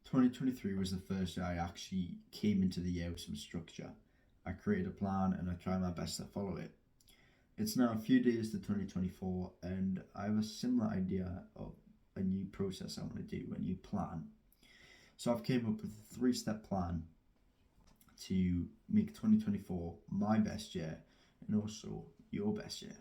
2023 was the first year I actually came into the year with some structure. I created a plan and I tried my best to follow it. It's now a few days to 2024, and I have a similar idea of a new process I want to do, a new plan. So I've came up with a three-step plan to make 2024 my best year and also your best year.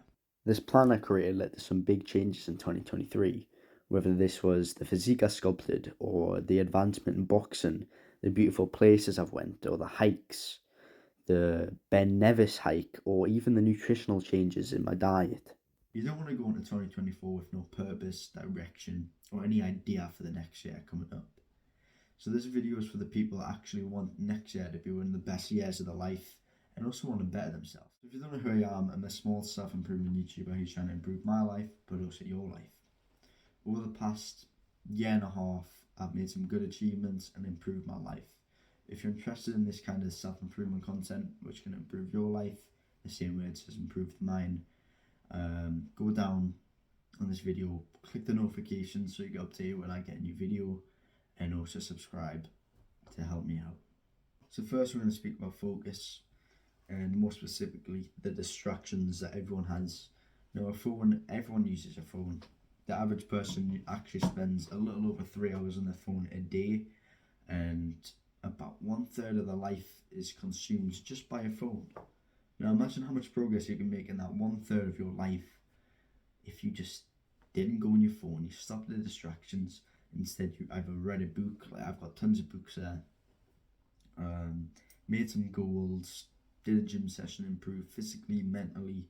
This plan I created led to some big changes in 2023, whether this was the physique I sculpted, or the advancement in boxing, the beautiful places I've went, or the hikes, the Ben Nevis hike, or even the nutritional changes in my diet. You don't want to go into 2024 with no purpose, direction, or any idea for the next year coming up. So this video is for the people that actually want next year to be one of the best years of their life and also want to better themselves. If you don't know who I am, I'm a small self-improvement YouTuber who's trying to improve my life, but also your life. Over the past year and a half, I've made some good achievements and improved my life. If you're interested in this kind of self-improvement content, which can improve your life, the same way it has improved mine, go down on this video, click the notifications so you get updated when I get a new video, and also subscribe to help me out. So first we're going to speak about focus, and more specifically the distractions that everyone has. Now, a phone, everyone uses a phone. The average person actually spends a little over 3 hours on their phone a day, and about 1/3 of their life is consumed just by a phone. Now imagine how much progress you can make in that 1/3 of your life if you just didn't go on your phone, you stopped the distractions. Instead, you either read a book, like I've got tons of books there, made some goals, did a gym session, improved physically, mentally.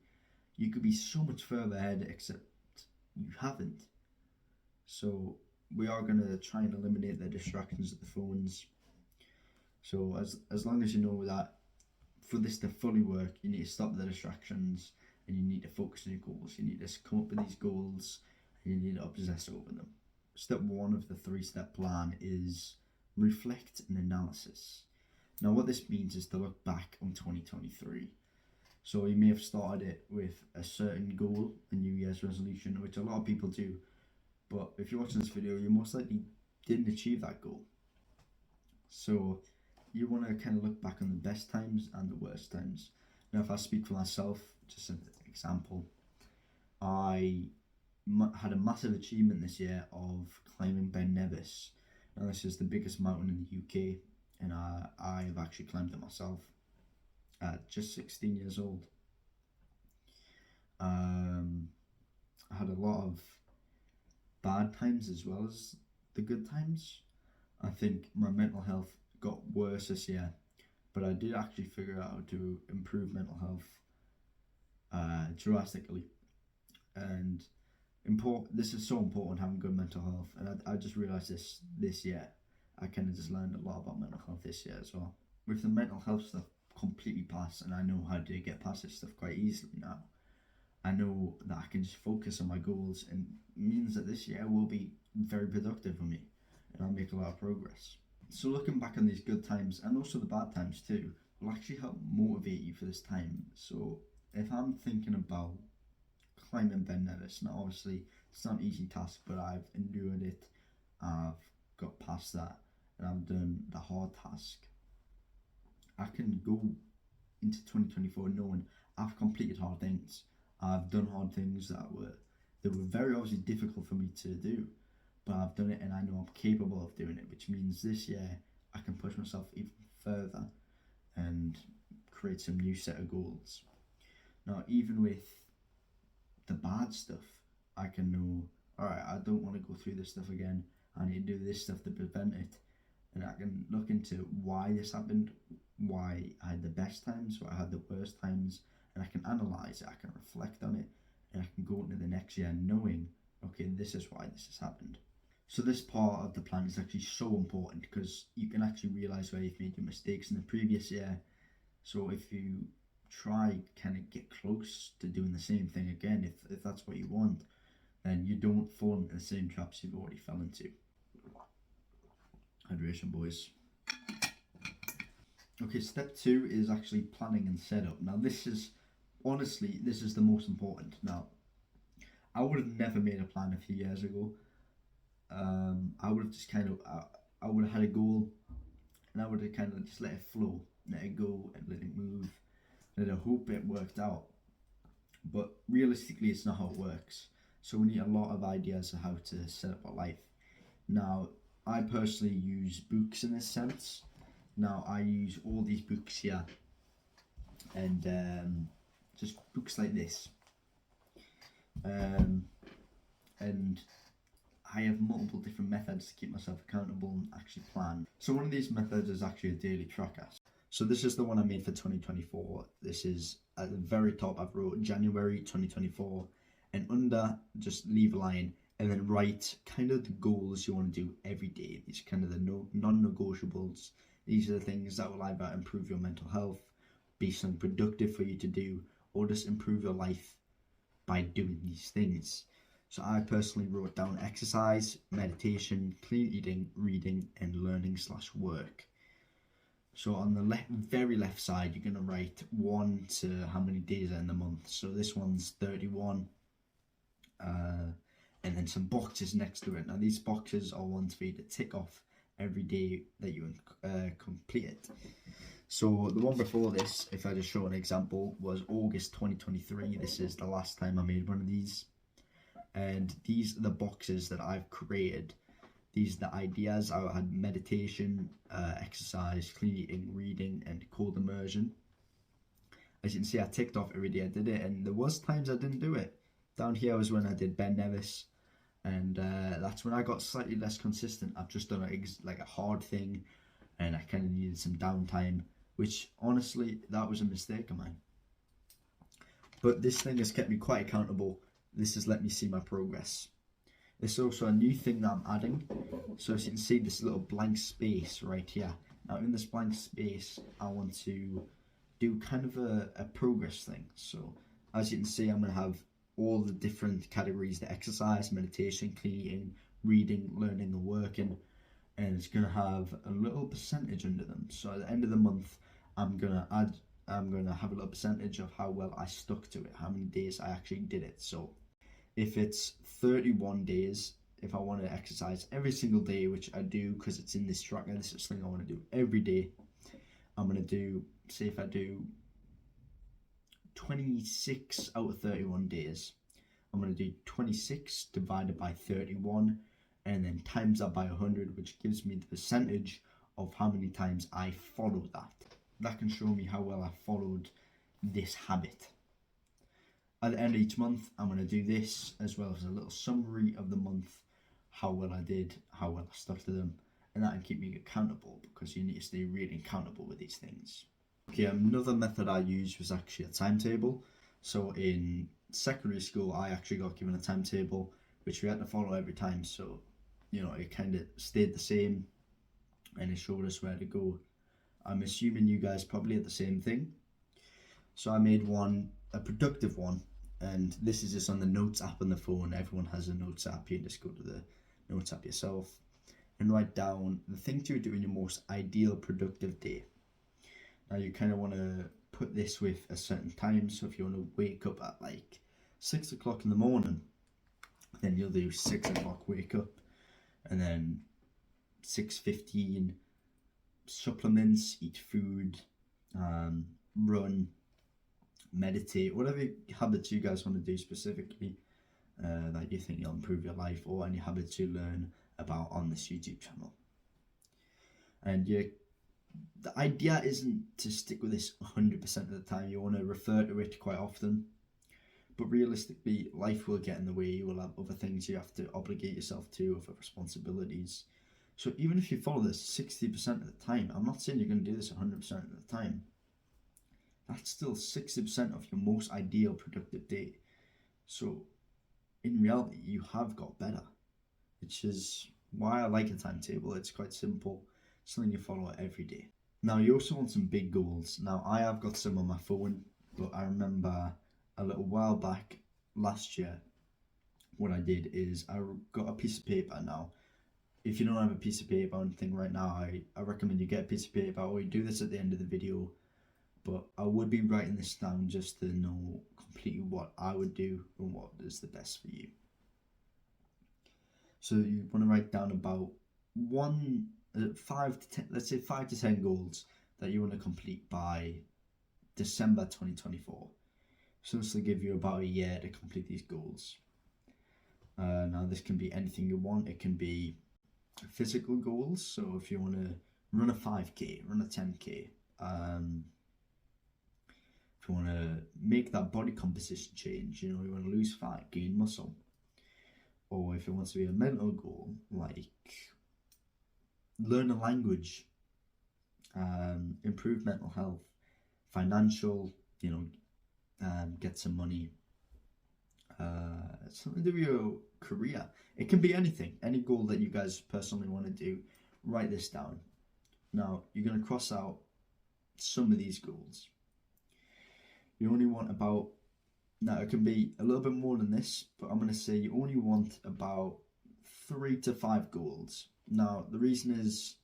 You could be so much further ahead, except you haven't. So we are going to try and eliminate the distractions of the phones. So as long as you know that for this to fully work, you need to stop the distractions and you need to focus on your goals. You need to come up with these goals and you need to obsess over them. Step one of the three-step plan is reflect and analysis. Now, what this means is to look back on 2023. So you may have started it with a certain goal, a New Year's resolution, which a lot of people do. But if you're watching this video, you most likely didn't achieve that goal. So you want to kind of look back on the best times and the worst times. Now, if I speak for myself, just an example, I had a massive achievement this year of climbing Ben Nevis. Now, this is the biggest mountain in the UK, and I've actually climbed it myself at just 16 years old. I had a lot of bad times as well as the good times. I think my mental health got worse this year, but I did actually figure out how to improve mental health drastically. And this is so important, having good mental health, and I just realised this year. I kind of just learned a lot about mental health this year as well. With the mental health stuff completely past, and I know how to get past this stuff quite easily now. I know that I can just focus on my goals, and means that this year will be very productive for me, and I'll make a lot of progress. So looking back on these good times and also the bad times too will actually help motivate you for this time. So if I'm thinking about climbing Ben Nevis, now obviously it's not an easy task, but I've endured it, I've got past that, and I've done the hard task. I can go into 2024 knowing I've completed hard things. I've done hard things that were very obviously difficult for me to do, but I've done it and I know I'm capable of doing it, which means this year I can push myself even further and create some new set of goals. Now, even with the bad stuff, I can know, alright, I don't want to go through this stuff again. I need to do this stuff to prevent it. And I can look into why this happened, why I had the best times, why I had the worst times, and I can analyse it, I can reflect on it, and I can go into the next year knowing, okay, this is why this has happened. So this part of the plan is actually so important because you can actually realise where you've made your mistakes in the previous year. So if you try kind of get close to doing the same thing again, if that's what you want, then you don't fall into the same traps you've already fell into. Hydration, boys. Okay, step two is actually planning and setup. Now this is the most important. Now, I would have never made a plan a few years ago. I would have just kind of I would have had a goal, and I would have kind of just let it flow, let it go, and let it move, and I hope it worked out. But realistically, it's not how it works. So we need a lot of ideas of how to set up our life. Now, I personally use books in this sense. Now, I use all these books here, and just books like this. And I have multiple different methods to keep myself accountable and actually plan. So one of these methods is actually a daily tracker. So this is the one I made for 2024. This is at the very top. I've wrote January 2024, and under just leave a line and then write kind of the goals you want to do every day. These are kind of the non-negotiables. These are the things that will either improve your mental health, be something productive for you to do, or just improve your life by doing these things. So I personally wrote down exercise, meditation, clean eating, reading, and learning/work. So on the very left side, you're going to write 1 to how many days are in the month. So this one's 31. And then some boxes next to it. Now these boxes are ones for you to tick off every day that you complete it. So the one before this, if I just show an example, was August 2023. This is the last time I made one of these. And these are the boxes that I've created. These are the ideas. I had meditation, exercise, clean eating, reading, and cold immersion. As you can see, I ticked off every day I did it, and there was times I didn't do it. Down here was when I did Ben Nevis, and that's when I got slightly less consistent. I've just done like a hard thing, and I kind of needed some downtime, which honestly, that was a mistake of mine. But this thing has kept me quite accountable. This has let me see my progress. There's also a new thing that I'm adding. So as you can see, this little blank space right here. Now in this blank space, I want to do kind of a progress thing. So as you can see, I'm going to have all the different categories: the exercise, meditation, clean eating, reading, learning, and working. And it's going to have a little percentage under them. So at the end of the month, I'm going to have a little percentage of how well I stuck to it, how many days I actually did it. So if it's 31 days, if I want to exercise every single day, which I do because it's in this tracker, this is something I want to do every day, I'm going to do, say if I do 26 out of 31 days, I'm going to do 26 divided by 31 and then times that by 100, which gives me the percentage of how many times I followed that. That can show me how well I followed this habit. At the end of each month, I'm going to do this as well as a little summary of the month, how well I did, how well I stuck to them, and that can keep me accountable because you need to stay really accountable with these things. Okay, another method I used was actually a timetable. So in secondary school, I actually got given a timetable which we had to follow every time. So, you know, it kind of stayed the same and it showed us where to go. I'm assuming you guys probably had the same thing. So I made one, a productive one, and this is just on the Notes app on the phone. Everyone has a Notes app. You can just go to the Notes app yourself and write down the things you do in your most ideal productive day. Now you kind of want to put this with a certain time. So if you want to wake up at like 6 o'clock in the morning, then you'll do 6 o'clock wake up, and then 6:15 supplements, eat food, run, meditate, whatever habits you guys want to do specifically that you think will improve your life, or any habits you learn about on this YouTube channel. And the idea isn't to stick with this 100% of the time. You want to refer to it quite often, but realistically, life will get in the way. You will have other things you have to obligate yourself to, other responsibilities. So even if you follow this 60% of the time, I'm not saying you're going to do this 100% of the time. That's still 60% of your most ideal productive day. So in reality, you have got better, which is why I like a timetable. It's quite simple, something you follow every day. Now you also want some big goals. Now I have got some on my phone, but I remember a little while back last year, what I did is I got a piece of paper. Now if you don't have a piece of paper or anything right now, I recommend you get a piece of paper, or you do this at the end of the video. But I would be writing this down just to know completely what I would do and what is the best for you. So you want to write down about one let's say 5 to 10 goals that you want to complete by December 2024. So this will give you about a year to complete these goals. Now this can be anything you want. It can be physical goals. So if you want to run a 5k, run a 10k, if you want to make that body composition change, you want to lose fat, gain muscle, or if it wants to be a mental goal, like learn a language, improve mental health, financial, get some money, something to do with your career. It can be anything, any goal that you guys personally want to do. Write this down. Now you're going to cross out some of these goals. You only want about, now it can be a little bit more than this, but I'm going to say you only want about 3 to 5 goals. Now the reason is,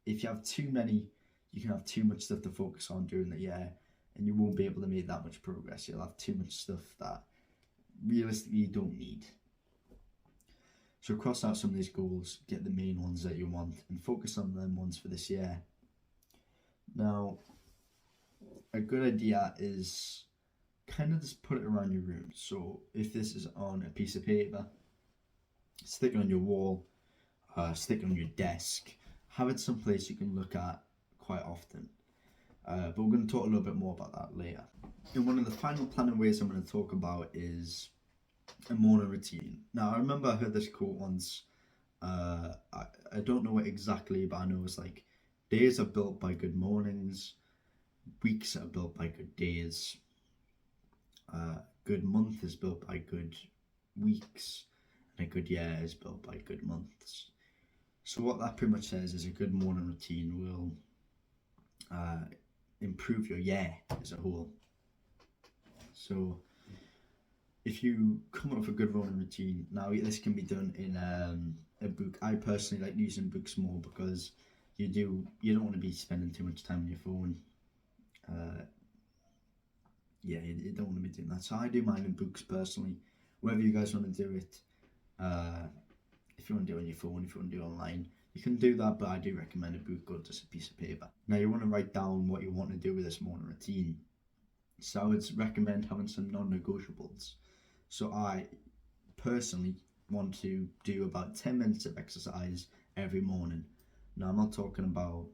if you have too many, you can have too much stuff to focus on during the year, and you won't be able to make that much progress. You'll have too much stuff that realistically you don't need. So cross out some of these goals, get the main ones that you want, and focus on them ones for this year. Now, a good idea is kind of just put it around your room. So if this is on a piece of paper, stick it on your wall, stick it on your desk, have it someplace you can look at quite often. But we're going to talk a little bit more about that later. And one of the final planning ways I'm going to talk about is a morning routine. Now, I remember I heard this quote once. I don't know it exactly, but I know it's like, days are built by good mornings, weeks are built by good days, good month is built by good weeks, and a good year is built by good months. So what that pretty much says is a good morning routine will improve your year as a whole. So if you come up with a good morning routine, now this can be done in a book. I personally like using books more because you don't want to be spending too much time on your phone. You don't want to be doing that. So I do mine in books personally. Whether you guys want to do it, if you want to do it on your phone, if you want to do it online, you can do that, but I do recommend a book or just a piece of paper. Now you want to write down what you want to do with this morning routine. So I would recommend having some non-negotiables. So I personally want to do about 10 minutes of exercise every morning. Now I'm not talking about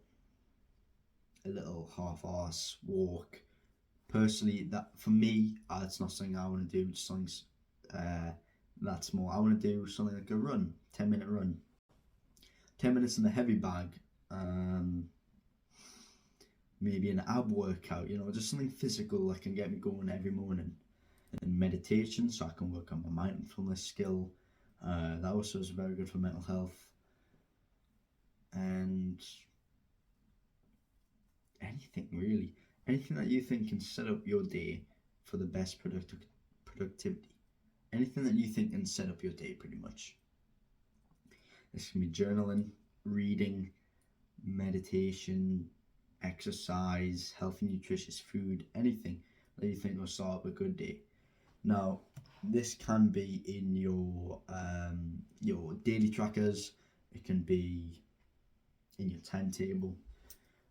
a little half-arse walk. Personally, that for me, that's not something I want to do. Just something that's more. I want to do something like a run, 10-minute run. 10 minutes in the heavy bag, maybe an ab workout, just something physical that can get me going every morning. And meditation, so I can work on my mindfulness skill. That also is very good for mental health. And anything that you think can set up your day for the best productivity. Anything that you think can set up your day, pretty much. This can be journaling, reading, meditation, exercise, healthy, nutritious food, anything that you think will start up a good day. Now, this can be in your daily trackers. It can be in your timetable.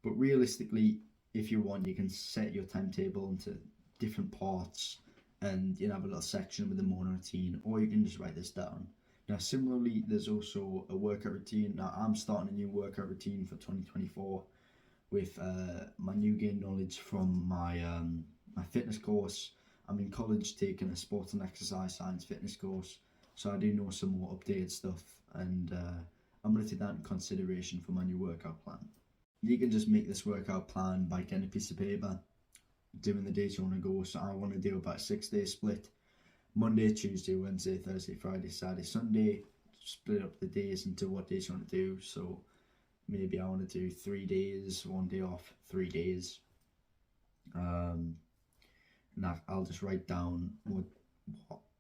But realistically, if you want, you can set your timetable into different parts, and have a little section with the morning routine, or you can just write this down. Now, similarly, there's also a workout routine. Now, I'm starting a new workout routine for 2024 with my new gained knowledge from my fitness course. I'm in college taking a sports and exercise science fitness course, so I do know some more updated stuff, and I'm going to take that in consideration for my new workout plan. You can just make this workout plan by getting a piece of paper, doing the days you want to go. So I want to do about a 6-day split: Monday, Tuesday, Wednesday, Thursday, Friday, Saturday, Sunday. Split up the days into what days you want to do. So maybe I want to do 3 days, 1 day off, 3 days. And I'll just write down what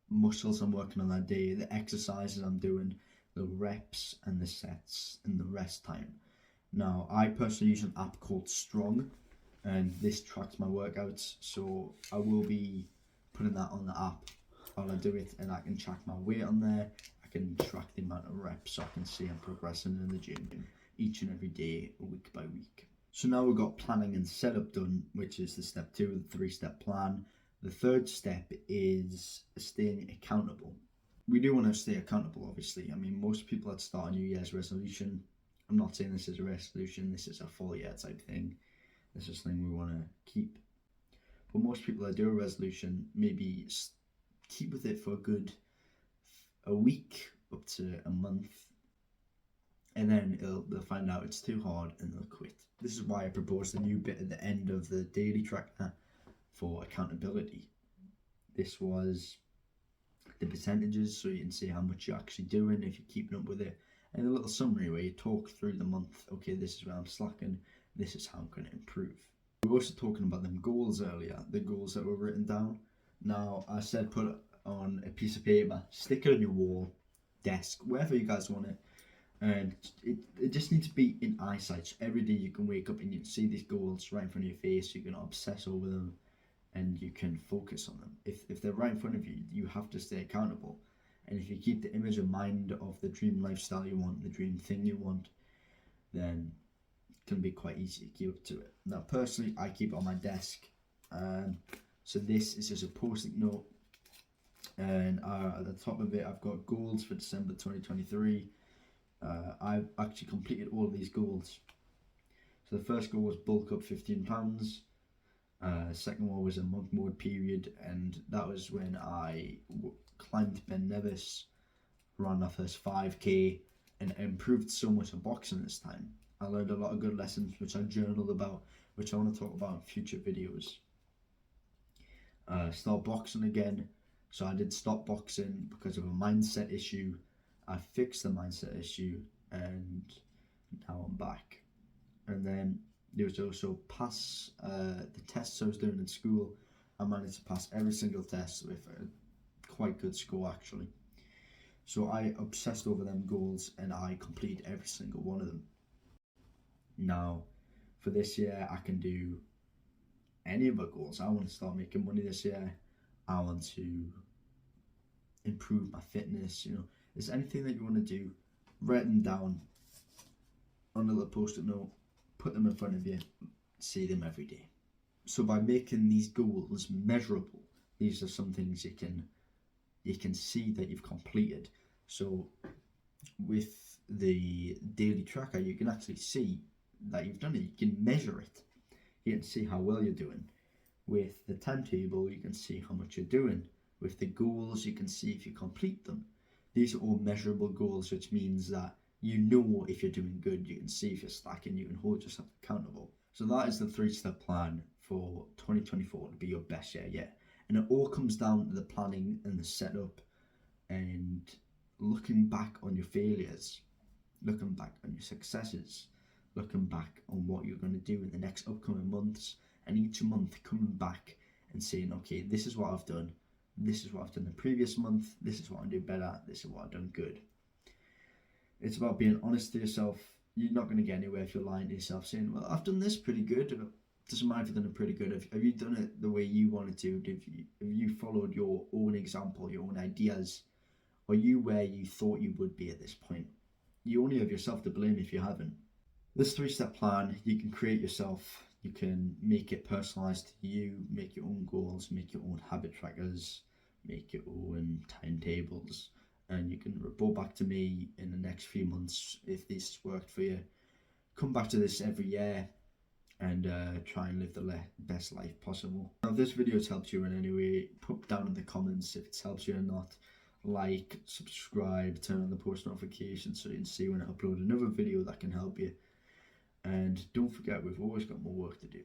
muscles I'm working on that day, the exercises I'm doing, the reps and the sets, and the rest time. Now, I personally use an app called Strong, and this tracks my workouts, so I will be putting that on the app while I do it, and I can track my weight on there. I can track the amount of reps, so I can see I'm progressing in the gym. each and every day, week by week. So now we've got planning and setup done, which is the step 2 of the 3-step plan. The third step is staying accountable. We do want to stay accountable, obviously. I mean, most people that start a New Year's resolution, I'm not saying this is a resolution, this is a full year type thing. This is something we want to keep. But most people that do a resolution maybe keep with it for a week up to a month, and then they'll find out it's too hard and they'll quit. This is why I proposed a new bit at the end of the daily tracker for accountability. This was the percentages, so you can see how much you're actually doing, if you're keeping up with it, and a little summary where you talk through the month. Okay, this is where I'm slacking, this is how I'm going to improve. We were also talking about them goals earlier, the goals that were written down. Now, I said put it on a piece of paper, stick it on your wall, desk, wherever you guys want it, and it just needs to be in eyesight. So every day you can wake up and you can see these goals right in front of your face, you can obsess over them and you can focus on them. If they're right in front of you, you have to stay accountable. And if you keep the image in mind of the dream lifestyle you want, the dream thing you want, then it can be quite easy to keep up to it. Now, personally, I keep it on my desk. So this is just a post-it note, and at the top of it, I've got goals for December 2023. I've actually completed all of these goals. So the first goal was bulk up 15 pounds. Second one was a monk mode period, and that was when I climbed Ben Nevis, ran my first 5k, and improved so much in boxing this time. I learned a lot of good lessons which I journaled about, which I want to talk about in future videos. Start boxing again. So I did stop boxing because of a mindset issue. I fixed the mindset issue, and now I'm back. And then there was also pass the tests I was doing in school. I managed to pass every single test with a quite good score, actually. So I obsessed over them goals and I completed every single one of them. Now, for this year, I can do any of my goals. I want to start making money this year. I want to improve my fitness. You know, is anything that you want to do, write them down on a little post-it note, put them in front of you, see them every day. So by making these goals measurable, these are some things you can see that you've completed. So with the daily tracker, you can actually see that you've done it. You can measure it. You can see how well you're doing. With the timetable, you can see how much you're doing. With the goals, you can see if you complete them. These are all measurable goals, which means that you know if you're doing good. You can see if you're slacking. You can hold yourself accountable. So that is the 3-step plan for 2024 to be your best year yet. And it all comes down to the planning and the setup and looking back on your failures, looking back on your successes, looking back on what you're going to do in the next upcoming months, and each month coming back and saying, okay, this is what I've done, this is what I've done the previous month, this is what I do better, this is what I've done good. It's about being honest to yourself. You're not going to get anywhere if you're lying to yourself saying, well, I've done this pretty good. It doesn't matter if you've done it pretty good. Have you done it the way you wanted to? Have you followed your own example, your own ideas? Are you where you thought you would be at this point? You only have yourself to blame if you haven't. This 3-step plan, you can create yourself. You can make it personalized to you, make your own goals, make your own habit trackers, make your own timetables, and you can report back to me in the next few months if this worked for you. Come back to this every year and try and live the best life possible. Now, if this video has helped you in any way, put down in the comments if it's helped you or not. Like, subscribe, turn on the post notifications so you can see when I upload another video that can help you. And don't forget, we've always got more work to do.